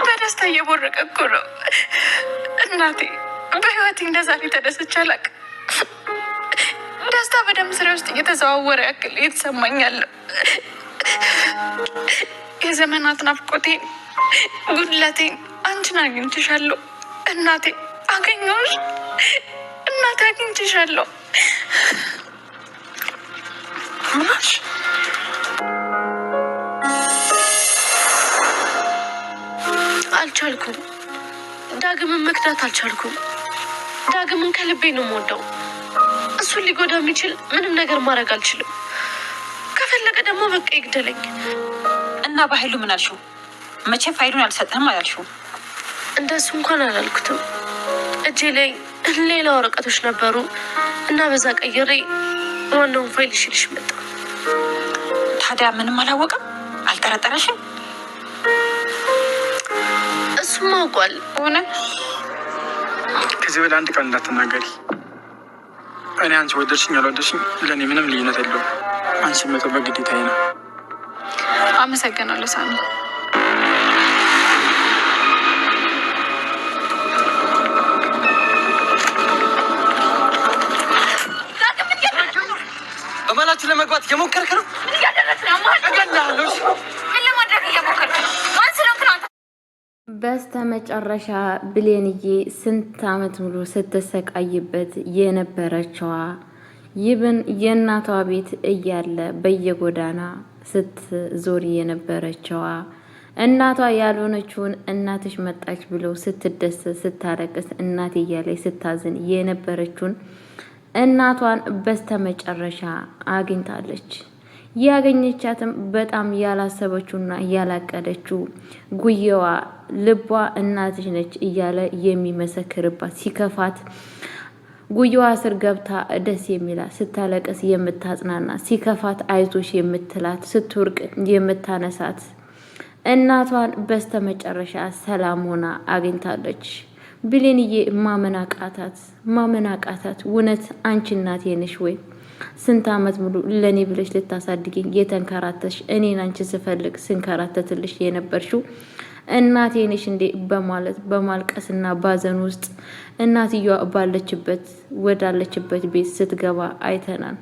በደስታ እየቦረቀ እኮ ነው እናቴ። በህይወቴ እንደዛ ተደስቼ አላውቅም። ደስታ በደም ስሬ ውስጥ እየተዘዋወረ ያክል እየተሰማኛለሁ። የዘመናት ናፍቆቴን ጉድለቴን አንቺን አግኝቼሻለሁ እናቴ። አገኘሁሽ እናቴ፣ አግኝቼሻለሁ። አልቻልኩም። ዳግምን መክዳት አልቻልኩም። ዳግምን ከልቤ ነው የምወደው። እሱን ሊጎዳ የሚችል ምንም ነገር ማድረግ አልችልም። ከፈለገ ደግሞ በቃ ይግደለኝ። እና በኃይሉ ምን አልሽው? መቼ ፋይሉን አልሰጠህም አላልሽው? እንደሱ እንኳን አላልኩትም። እጄ ላይ ሌላ ወረቀቶች ነበሩ እና በዛ ቀይሬ ዋናውን ፋይል ይሽልሽ መጣ። ታዲያ ምንም አላወቀም? አልጠረጠረሽም? እሱም አውቋል። ሆነ ከዚህ በላይ አንድ ቃል እንዳትናገሪ። እኔ አንቺ ወደድሽኝ ያልወደድሽኝ ለእኔ ምንም ልዩነት የለውም። አንቺ መጠበቅ ግዴታዬ ነው። አመሰግናለሁ ሳሚ። በማላችሁ ለመግባት እየሞከርክ ነው? ምን እያደረግህ ነው? ምን ለማድረግ እየሞከርክ ነው? ማን ስለሆንክ ነው? በስተመጨረሻ ብሌንዬ ስንት ዓመት ሙሉ ስትሰቃይበት የነበረችዋ ይብን የእናቷ ቤት እያለ በየጎዳና ስትዞር የነበረችዋ እናቷ ያልሆነችውን እናትሽ መጣች ብሎ ስትደሰት ስታለቅስ እናት እያለች ስታዝን የነበረችውን እናቷን በስተመጨረሻ አግኝታለች። ያገኘቻትም በጣም ያላሰበችውና ያላቀደችው ጉየዋ ልቧ እናትሽ ነች እያለ የሚመሰክርባት ሲከፋት ጉየዋ ስር ገብታ ደስ የሚላት ስታለቅስ የምታጽናና ሲከፋት አይዞሽ የምትላት ስትወርቅ የምታነሳት እናቷን በስተመጨረሻ ሰላም ሆና አግኝታለች። ብሌንዬ ማመን አቃታት። እውነት አንቺ እናቴ ነሽ ወይ? ስንት ዓመት ሙሉ ለኔ ብለሽ ልታሳድጊኝ የተንከራተሽ እኔን አንቺ ስፈልግ ስንከራተትልሽ የነበርሽው እናቴ ነሽ እንዴ? በማለት በማልቀስና ባዘን ውስጥ እናትየዋ ባለችበት ወዳለችበት ቤት ስትገባ አይተናል።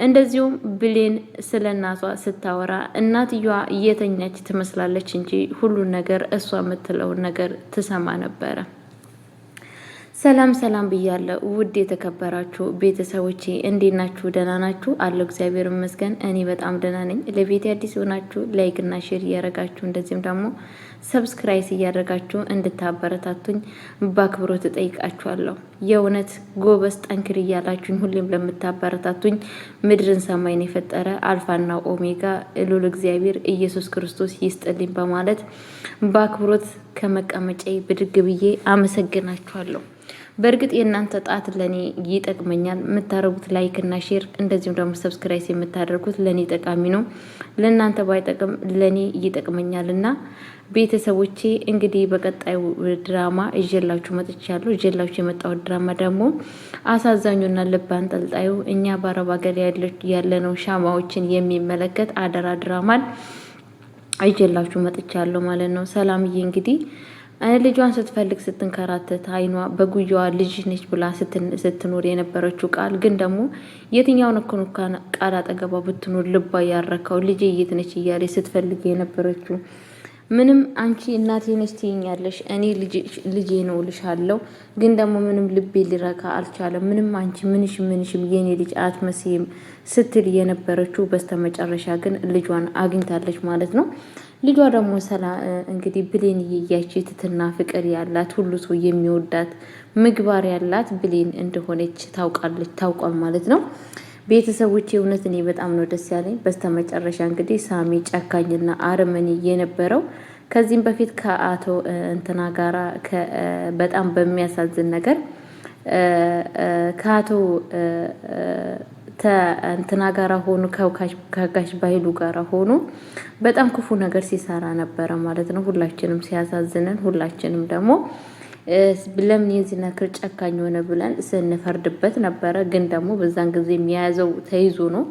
እንደዚሁም ብሌን ስለ እናቷ ስታወራ እናትየዋ እየተኛች ትመስላለች እንጂ ሁሉን ነገር እሷ የምትለውን ነገር ትሰማ ነበረ። ሰላም ብያለሁ። ውድ የተከበራችሁ ቤተሰቦቼ እንዴት ናችሁ? ደህና ናችሁ? አለሁ እግዚአብሔር ይመስገን እኔ በጣም ደህና ነኝ። ለቤት አዲስ ሆናችሁ ላይክ እና ሼር እያደረጋችሁ እንደዚህም ደግሞ ሰብስክራይብ እያደረጋችሁ እንድታበረታቱኝ በአክብሮት እጠይቃችኋለሁ። የእውነት ጎበዝ ጠንክር እያላችሁኝ ሁሌም ለምታበረታቱኝ ምድርን ሰማይን የፈጠረ አልፋና ኦሜጋ ልዑል እግዚአብሔር ኢየሱስ ክርስቶስ ይስጥልኝ በማለት በአክብሮት ከመቀመጫዬ ብድግ ብዬ አመሰግናችኋለሁ። በእርግጥ የእናንተ ጣት ለኔ ይጠቅመኛል። የምታደርጉት ላይክ እና ሼር እንደዚሁም ደግሞ ሰብስክራይብ የምታደርጉት ለኔ ጠቃሚ ነው። ለእናንተ ባይጠቅም ለኔ ይጠቅመኛልና ቤተሰቦቼ እንግዲህ በቀጣዩ ድራማ እጀላችሁ መጥቻለሁ። እጀላችሁ የመጣው ድራማ ደግሞ አሳዛኙና ልብ አንጠልጣዩ እኛ በአረብ ሀገር ያለነው ሻማዎችን የሚመለከት አደራ ድራማን እጀላችሁ መጥቻለሁ ማለት ነው። ሰላምዬ እንግዲህ ልጇን ስትፈልግ ስትንከራተት አይኗ በጉያዋ ልጅ ነች ብላ ስትኖር የነበረችው ቃል ግን ደግሞ የትኛውን ቃል አጠገቧ ብትኖር ልባ ያረካው ልጄ የት ነች እያለ ስትፈልግ የነበረችው ምንም አንቺ እናቴ ነች ትይኛለሽ፣ እኔ ልጄ ነው ልሻለሁ፣ ግን ደግሞ ምንም ልቤ ሊረካ አልቻለም። ምንም አንቺ ምንሽም የኔ ልጅ አትመስይም ስትል የነበረችው በስተመጨረሻ ግን ልጇን አግኝታለች ማለት ነው። ልጇ ደግሞ እንግዲህ ብሌን እያያች ትትና ፍቅር ያላት ሁሉ ሰው የሚወዳት ምግባር ያላት ብሌን እንደሆነች ታውቋል ማለት ነው። ቤተሰቦቼ እውነት እኔ በጣም ነው ደስ ያለኝ። በስተመጨረሻ እንግዲህ ሳሚ ጨካኝና አረመኔ የነበረው ከዚህም በፊት ከአቶ እንትና ጋራ በጣም በሚያሳዝን ነገር ከአቶ እንትና ጋራ ሆኖ ከጋሽ ባይሉ ጋራ ሆኖ በጣም ክፉ ነገር ሲሰራ ነበረ ማለት ነው። ሁላችንም ሲያሳዝነን፣ ሁላችንም ደግሞ ለምን የዚህ ነገር ጨካኝ ሆነ ብለን ስንፈርድበት ነበረ። ግን ደግሞ በዛን ጊዜ የሚያዘው ተይዞ ነው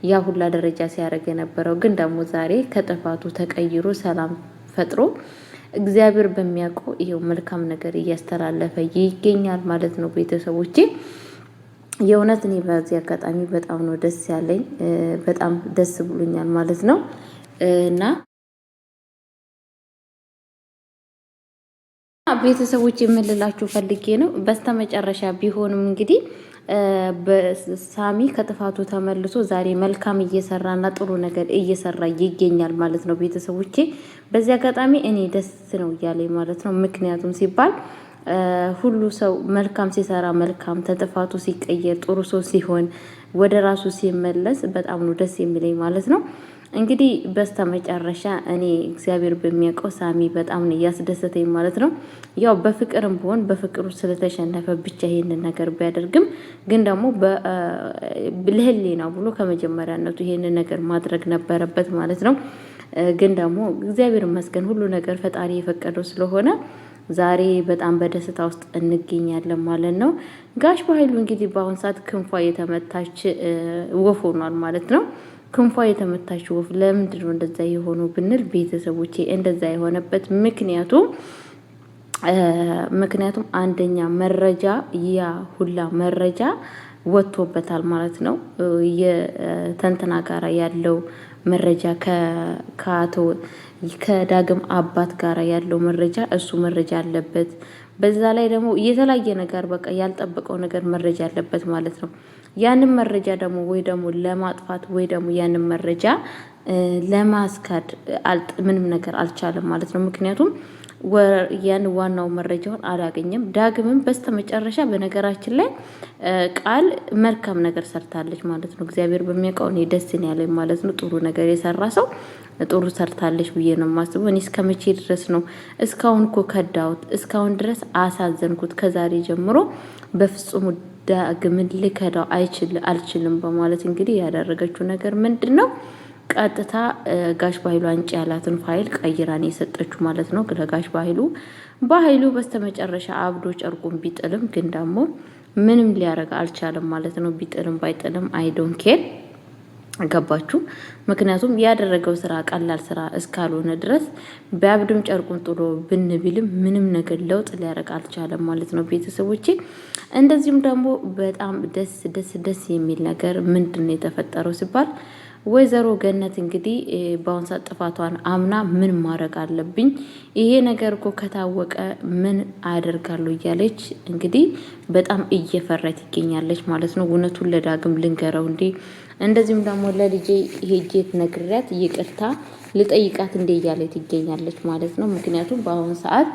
ያ ሁላ ደረጃ ሲያደርግ የነበረው። ግን ደግሞ ዛሬ ከጥፋቱ ተቀይሮ ሰላም ፈጥሮ እግዚአብሔር በሚያውቀው ይሄው መልካም ነገር እያስተላለፈ ይገኛል ማለት ነው ቤተሰቦቼ። የእውነት እኔ በዚህ አጋጣሚ በጣም ነው ደስ ያለኝ፣ በጣም ደስ ብሎኛል ማለት ነው እና ቤተሰቦች የምልላችሁ ፈልጌ ነው። በስተመጨረሻ ቢሆንም እንግዲህ በሳሚ ከጥፋቱ ተመልሶ ዛሬ መልካም እየሰራና ጥሩ ነገር እየሰራ ይገኛል ማለት ነው ቤተሰቦቼ። በዚህ አጋጣሚ እኔ ደስ ነው እያለኝ ማለት ነው። ምክንያቱም ሲባል ሁሉ ሰው መልካም ሲሰራ መልካም ተጥፋቱ ሲቀየር ጥሩ ሰው ሲሆን ወደ ራሱ ሲመለስ በጣም ነው ደስ የሚለኝ ማለት ነው። እንግዲህ በስተመጨረሻ እኔ እግዚአብሔር በሚያውቀው ሳሚ በጣም ነው እያስደሰተኝ ማለት ነው። ያው በፍቅርም ቢሆን በፍቅሩ ስለተሸነፈ ብቻ ይሄንን ነገር ቢያደርግም ግን ደግሞ ለህሊናው ብሎ ከመጀመሪያነቱ ይሄንን ነገር ማድረግ ነበረበት ማለት ነው። ግን ደግሞ እግዚአብሔር ይመስገን ሁሉ ነገር ፈጣሪ የፈቀደው ስለሆነ ዛሬ በጣም በደስታ ውስጥ እንገኛለን ማለት ነው። ጋሽ በኃይሉ እንግዲህ በአሁን ሰዓት ክንፏ የተመታች ወፍ ሆኗል ማለት ነው። ክንፏ የተመታች ወፍ ለምንድን ነው እንደዛ የሆነው ብንል ቤተሰቦቼ እንደዛ የሆነበት ምክንያቱም አንደኛ መረጃ ያ ሁላ መረጃ ወጥቶበታል ማለት ነው። የተንተና ጋራ ያለው መረጃ ከዳግም አባት ጋራ ያለው መረጃ እሱ መረጃ አለበት። በዛ ላይ ደግሞ የተለያየ ነገር በቃ ያልጠበቀው ነገር መረጃ አለበት ማለት ነው። ያንን መረጃ ደግሞ ወይ ደግሞ ለማጥፋት ወይ ደግሞ ያንን መረጃ ለማስካድ ምንም ነገር አልቻለም ማለት ነው። ምክንያቱም ያን ዋናው መረጃውን አላገኘም። ዳግምም በስተመጨረሻ በነገራችን ላይ ቃል መልካም ነገር ሰርታለች ማለት ነው። እግዚአብሔር በሚያውቀው እኔ ደስ ነው ያለኝ ማለት ነው። ጥሩ ነገር የሰራ ሰው ጥሩ ሰርታለች ብዬ ነው የማስበው። እኔ እስከመቼ ድረስ ነው እስካሁን እኮ ከዳሁት፣ እስካሁን ድረስ አሳዘንኩት። ከዛሬ ጀምሮ በፍጹም ዳግምን ልከዳው አልችልም በማለት እንግዲህ ያደረገችው ነገር ምንድን ነው? ቀጥታ ጋሽ በኃይሉ አንጭ ያላትን ፋይል ቀይራን የሰጠችው ማለት ነው ለጋሽ በኃይሉ በስተመጨረሻ አብዶ ጨርቁን ቢጥልም ግን ደግሞ ምንም ሊያረጋ አልቻለም ማለት ነው። ቢጥልም ባይጥልም አይ ዶንት ኬር ገባችሁ? ምክንያቱም ያደረገው ስራ ቀላል ስራ እስካልሆነ ድረስ በአብድም ጨርቁን ጥሎ ብንቢልም ምንም ነገር ለውጥ ሊያረጋ አልቻለም ማለት ነው ቤተሰቦቼ። እንደዚሁም ደግሞ በጣም ደስ የሚል ነገር ምንድን ነው የተፈጠረው ሲባል ወይዘሮ ገነት እንግዲህ በአሁን ሰዓት ጥፋቷን አምና ምን ማድረግ አለብኝ ይሄ ነገር እኮ ከታወቀ ምን አደርጋለሁ እያለች እንግዲህ በጣም እየፈራች ትገኛለች ማለት ነው። እውነቱን ለዳግም ልንገረው እንዴ እንደዚሁም ደግሞ ለልጄ ሄጄት ነግሬያት ይቅርታ ልጠይቃት እንዴ እያለች ትገኛለች ማለት ነው። ምክንያቱም በአሁን ሰዓት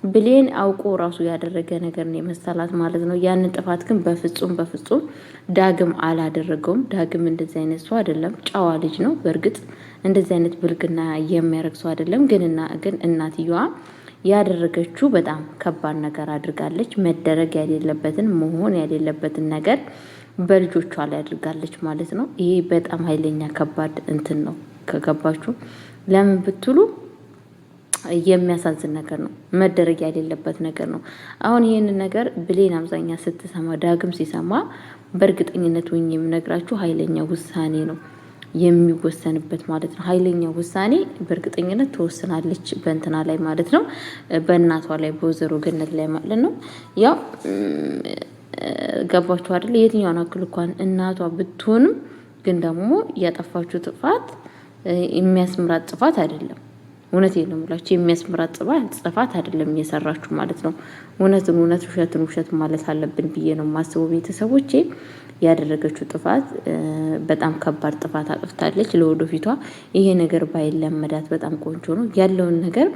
ብሌን አውቆ ራሱ ያደረገ ነገር ነው የመሰላት ማለት ነው። ያንን ጥፋት ግን በፍጹም ዳግም አላደረገውም። ዳግም እንደዚህ አይነት ሰው አይደለም፣ ጨዋ ልጅ ነው። በእርግጥ እንደዚህ አይነት ብልግና የሚያደርግ ሰው አይደለም። ግን እናትየዋ ያደረገችው በጣም ከባድ ነገር አድርጋለች። መደረግ የሌለበትን መሆን የሌለበትን ነገር በልጆቿ ላይ አድርጋለች ማለት ነው። ይሄ በጣም ኃይለኛ ከባድ እንትን ነው ከገባችሁ። ለምን ብትሉ የሚያሳዝን ነገር ነው። መደረግ የሌለበት ነገር ነው። አሁን ይሄንን ነገር ብሌን አብዛኛ ስትሰማ ዳግም ሲሰማ በእርግጠኝነት ወኝ የምነግራችሁ ኃይለኛ ውሳኔ ነው የሚወሰንበት ማለት ነው። ኃይለኛ ውሳኔ በእርግጠኝነት ትወስናለች በእንትና ላይ ማለት ነው። በእናቷ ላይ በወይዘሮ ገነት ላይ ማለት ነው። ያው ገባችሁ አይደል? የትኛውን አክል እንኳን እናቷ ብትሆንም ግን ደግሞ ያጠፋችሁ ጥፋት የሚያስምራት ጥፋት አይደለም። እውነቴን ነው የምላችሁ፣ የሚያስምራት ጥፋት አይደለም እየሰራችሁ ማለት ነው። እውነትን እውነት ውሸትን ውሸት ማለት አለብን ብዬ ነው የማስበው ቤተሰቦቼ። ያደረገችው ጥፋት በጣም ከባድ ጥፋት አጥፍታለች። ለወደፊቷ ይሄ ነገር ባይለመዳት በጣም ቆንጆ ነው። ያለውን ነገር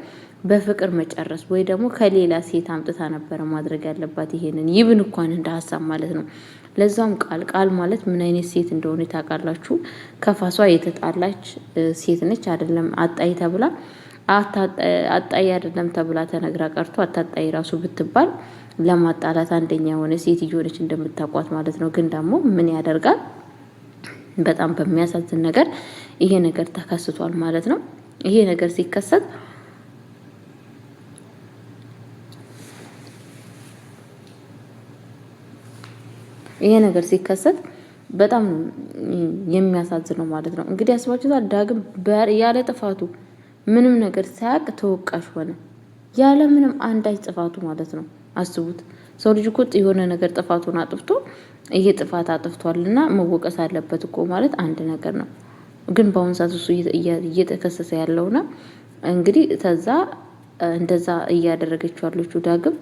በፍቅር መጨረስ ወይ ደግሞ ከሌላ ሴት አምጥታ ነበረ ማድረግ ያለባት። ይሄንን ይብን እንኳን እንደ ሀሳብ ማለት ነው። ለዛም ቃል ማለት ምን አይነት ሴት እንደሆነ ታውቃላችሁ። ከፋሷ የተጣላች ሴት ነች። አይደለም አጣይ ተብላ አጣይ አይደለም ተብላ ተነግራ ቀርቶ አታጣይ ራሱ ብትባል ለማጣላት አንደኛ የሆነ ሴት እየሆነች እንደምታውቋት ማለት ነው። ግን ደግሞ ምን ያደርጋል፣ በጣም በሚያሳዝን ነገር ይሄ ነገር ተከስቷል ማለት ነው። ይሄ ነገር ሲከሰት በጣም የሚያሳዝነው ማለት ነው። እንግዲህ አስባችሁታል። ዳግም ያለ ጥፋቱ ምንም ነገር ሳያውቅ ተወቃሽ ሆነ። ያለ ምንም አንዳች ጥፋቱ ማለት ነው። አስቡት። ሰው ልጅ እኮ የሆነ ነገር ጥፋቱን አጥፍቶ ይሄ ጥፋት አጥፍቷልና መወቀስ አለበት እኮ ማለት አንድ ነገር ነው። ግን በአሁኑ ሰዓት እሱ እየተከሰሰ ያለውና እንግዲህ ተዛ እንደዛ እያደረገችው ያለችው ዳግም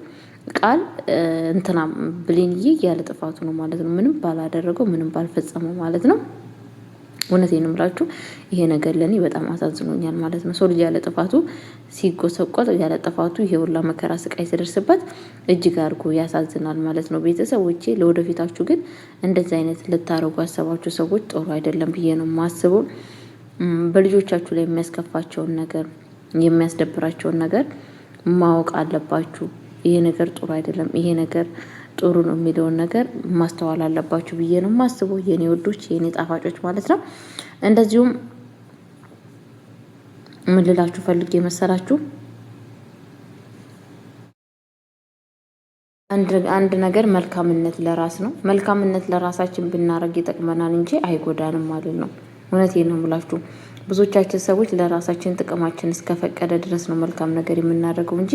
ቃል እንትና ብሌንዬ ያለ ጥፋቱ ነው ማለት ነው። ምንም ባላደረገው ምንም ባልፈጸመው ማለት ነው። እውነቴን ነው የምላችሁ ይሄ ነገር ለኔ በጣም አሳዝኖኛል ማለት ነው። ሰው ልጅ ያለ ጥፋቱ ሲጎሰቆል ያለ ጥፋቱ ይሄ ሁላ መከራ ስቃይ ሲደርስበት እጅግ አድርጎ ያሳዝናል ማለት ነው። ቤተሰቦቼ ለወደፊታችሁ ግን እንደዚህ አይነት ልታረጉ ያሰባችሁ ሰዎች ጥሩ አይደለም ብዬ ነው የማስበው። በልጆቻችሁ ላይ የሚያስከፋቸውን ነገር የሚያስደብራቸውን ነገር ማወቅ አለባችሁ። ይሄ ነገር ጥሩ አይደለም፣ ይሄ ነገር ጥሩ ነው የሚለውን ነገር ማስተዋል አለባችሁ ብዬ ነው የማስበው። የኔ ወዶች የኔ ጣፋጮች ማለት ነው። እንደዚሁም ምን ልላችሁ ፈልጌ መሰላችሁ አንድ ነገር መልካምነት ለራስ ነው። መልካምነት ለራሳችን ብናረግ ይጠቅመናል እንጂ አይጎዳንም ማለት ነው። እውነቴን ነው የምላችሁ። ብዙዎቻችን ሰዎች ለራሳችን ጥቅማችን እስከፈቀደ ድረስ ነው መልካም ነገር የምናደርገው እንጂ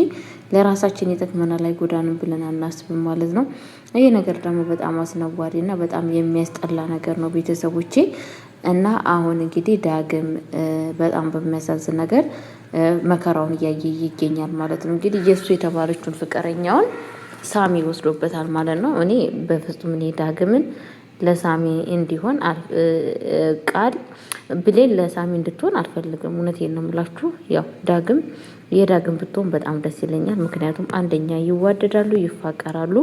ለራሳችን ይጠቅመናል አይጎዳንም ብለን አናስብም ማለት ነው። ይሄ ነገር ደግሞ በጣም አስነዋሪ እና በጣም የሚያስጠላ ነገር ነው ቤተሰቦቼ። እና አሁን እንግዲህ ዳግም በጣም በሚያሳዝን ነገር መከራውን እያየ ይገኛል ማለት ነው። እንግዲህ የእሱ የተባለችውን ፍቅረኛውን ሳሚ ወስዶበታል ማለት ነው። እኔ በፍጹም እኔ ዳግምን ለሳሚ እንዲሆን ቃል ብሌን ለሳሚ እንድትሆን አልፈልግም። እውነቴን ነው የምላችሁ። ያው ዳግም የዳግም ብትሆን በጣም ደስ ይለኛል። ምክንያቱም አንደኛ ይዋደዳሉ፣ ይፋቀራሉ።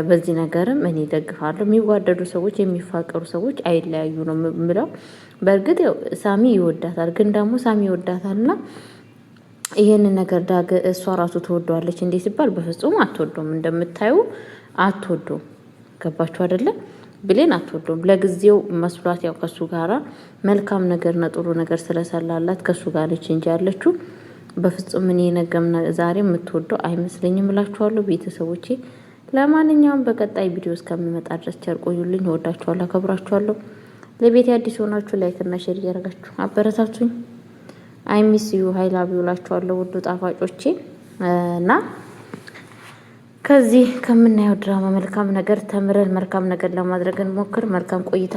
በዚህ ነገርም እኔ ደግፋለሁ። የሚዋደዱ ሰዎች የሚፋቀሩ ሰዎች አይለያዩ ነው የምለው። በእርግጥ ያው ሳሚ ይወዳታል፣ ግን ደግሞ ሳሚ ይወዳታልና ይሄንን ነገር እሷ ራሱ ትወደዋለች እንዴ ሲባል በፍጹም አትወደውም። እንደምታዩ አትወደውም። ገባችሁ አይደለም? ብሌን አትወደውም። ለጊዜው መስሏት ያው ከሱ ጋራ መልካም ነገር ጥሩ ነገር ስለሰላላት ከሱ ጋር ነች እንጂ ያለችው በፍጹም እኔ ነገም ዛሬ የምትወደው አይመስለኝም እላችኋለሁ ቤተሰቦቼ። ለማንኛውም በቀጣይ ቪዲዮ እስከሚመጣ ድረስ ቸር ቆዩልኝ። እወዳችኋለሁ፣ አከብራችኋለሁ። ለቤት አዲስ ሆናችሁ ላይክ እና ሼር እያደረጋችሁ አበረታቱኝ። አይሚስ ዩ ሀይላቢ ውላችኋለሁ ውድ ጣፋጮቼ እና ከዚህ ከምናየው ድራማ መልካም ነገር ተምረን መልካም ነገር ለማድረግ እንሞክር። መልካም ቆይታ